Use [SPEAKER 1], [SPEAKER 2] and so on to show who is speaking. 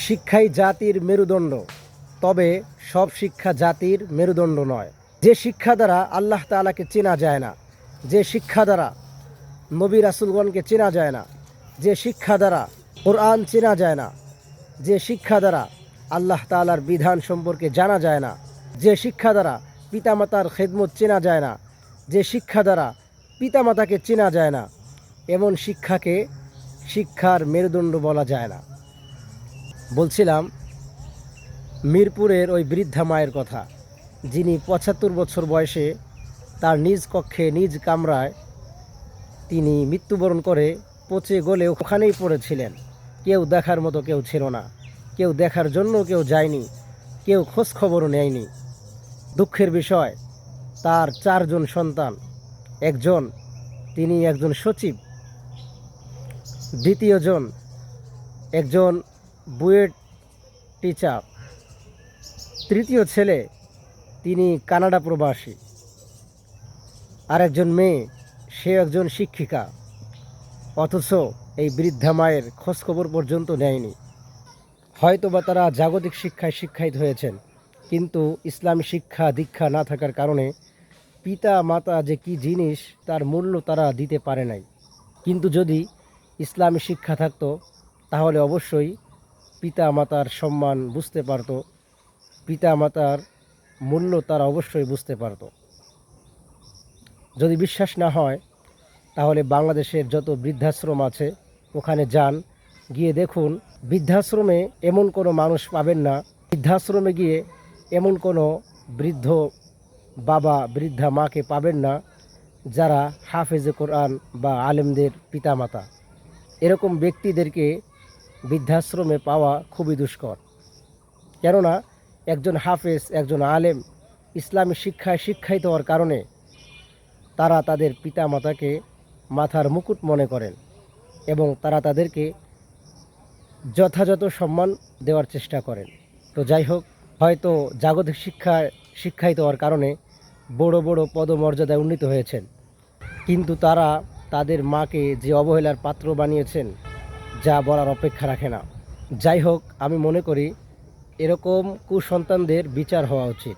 [SPEAKER 1] শিক্ষাই জাতির মেরুদণ্ড, তবে সব শিক্ষা জাতির মেরুদণ্ড নয়। যে শিক্ষা দ্বারা আল্লাহ তাআলাকে চেনা যায় না, যে শিক্ষা দ্বারা নবী রাসূলগণকে চেনা যায় না, যে শিক্ষা দ্বারা কোরআন চেনা যায় না, যে শিক্ষা দ্বারা আল্লাহ তাআলার বিধান সম্পর্কে জানা যায় না, যে শিক্ষা দ্বারা পিতামাতার খেদমত চেনা যায় না, যে শিক্ষা দ্বারা পিতামাতাকে চেনা যায় না, এমন শিক্ষাকে শিক্ষার মেরুদণ্ড বলা যায় না। বলছিলাম মিরপুরের ওই বৃদ্ধা মায়ের কথা, যিনি ৭৫ বছর বয়সে তার নিজ কক্ষে নিজ কামরায় তিনি মৃত্যুবরণ করে পচে গলে ওখানেই পড়েছিলেন। কেউ দেখার মতো কেউ ছিল না, কেউ দেখার জন্য কেউ যায়নি, কেউ খোঁজখবরও নেয়নি। দুঃখের বিষয়, তার ৪ জন সন্তান, তিনি একজন সচিব, দ্বিতীয়জন একজন বুয়েট টিচার, তৃতীয় ছেলে তিনি কানাডা প্রবাসী, আর একজন মেয়ে, সে একজন শিক্ষিকা। অথচ এই বৃদ্ধা মায়ের খোঁজখবর পর্যন্ত নেয়নি। হয়তোবা তারা জাগতিক শিক্ষায় শিক্ষায়িত হয়েছেন, কিন্তু ইসলামী শিক্ষা দীক্ষা না থাকার কারণে পিতা মাতা যে কী জিনিস তার মূল্য তারা দিতে পারে নাই। কিন্তু যদি ইসলামী শিক্ষা থাকতো তাহলে অবশ্যই পিতা মাতার সম্মান বুঝতে পারতো, পিতা মাতার মূল্য তারা অবশ্যই বুঝতে পারতো। যদি বিশ্বাস না হয় তাহলে বাংলাদেশের যত বৃদ্ধাশ্রম আছে ওখানে যান, গিয়ে দেখুন বৃদ্ধাশ্রমে এমন কোনো মানুষ পাবেন না, বৃদ্ধাশ্রমে গিয়ে এমন কোনো বৃদ্ধ বাবা বৃদ্ধা মাকে পাবেন না যারা হাফেজে কোরআন বা আলেমদের পিতামাতা। এরকম ব্যক্তিদেরকে বৃদ্ধাশ্রমে পাওয়া খুবই দুষ্কর। কেননা একজন হাফেজ, একজন আলেম ইসলামী শিক্ষায় শিক্ষায়িত হওয়ার কারণে তারা তাদের পিতামাতাকে মাথার মুকুট মনে করেন এবং তারা তাদেরকে যথাযথ সম্মান দেওয়ার চেষ্টা করেন। তো যাই হোক, হয়তো জাগতিক শিক্ষায় শিক্ষায়িত হওয়ার কারণে বড় বড় পদমর্যাদায় উন্নীত হয়েছেন, কিন্তু তারা তাদের মাকে যে অবহেলার পাত্র বানিয়েছেন যা বলার অপেক্ষা রাখে না। যাই হোক, আমি মনে করি এরকম কুসন্তানদের বিচার হওয়া উচিত।